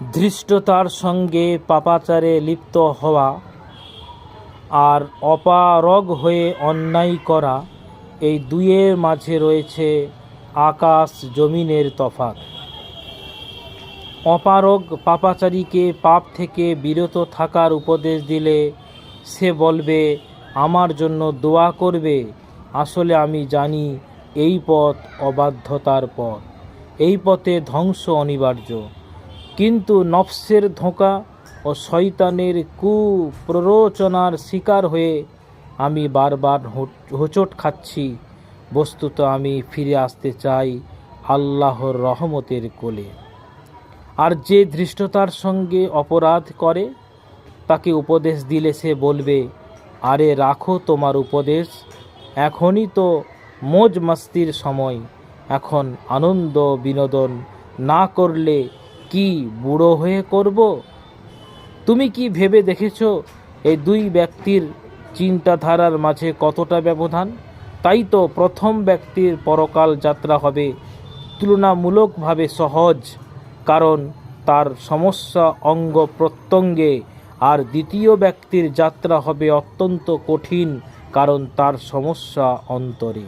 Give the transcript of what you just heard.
ধৃষ্টতার সঙ্গে পাপাচারে লিপ্ত হওয়া আর অপারগ হয়ে অন্যায় করা, এই দুইয়ের মাঝে রয়েছে আকাশ জমিনের তফাৎ। অপারগ পাপাচারীকে পাপ থেকে বিরত থাকার উপদেশ দিলে সে বলবে আমার জন্য দোয়া করবে। আসলে আমি জানি এই পথ অবাধ্যতার পথ, এই পথে ধ্বংস অনিবার্য। কিন্তু নফসের ধোঁকা ও শয়তানের কুপ্ররোচনার শিকার হয়ে আমি বারবার হোঁচট খাচ্ছি। বস্তুত আমি ফিরে আসতে চাই আল্লাহর রহমতের কোলে। আর যে ধৃষ্টতার সঙ্গে অপরাধ করে তাকে উপদেশ দিলে সে বলবে, আরে রাখো তোমার উপদেশ, এখনই তো মৌজ মস্তির সময়, এখন আনন্দ বিনোদন না করলে কি বুড়ো হয়ে করব? তুমি কি ভেবে দেখেছো এই দুই ব্যক্তির চিন্তাধারার মাঝে কতটা ব্যবধান? তাই তো প্রথম ব্যক্তির পরকাল যাত্রা হবে তুলনামূলকভাবে সহজ, কারণ তার সমস্যা অঙ্গ প্রত্যঙ্গে, আর দ্বিতীয় ব্যক্তির যাত্রা হবে অত্যন্ত কঠিন, কারণ তার সমস্যা অন্তরে।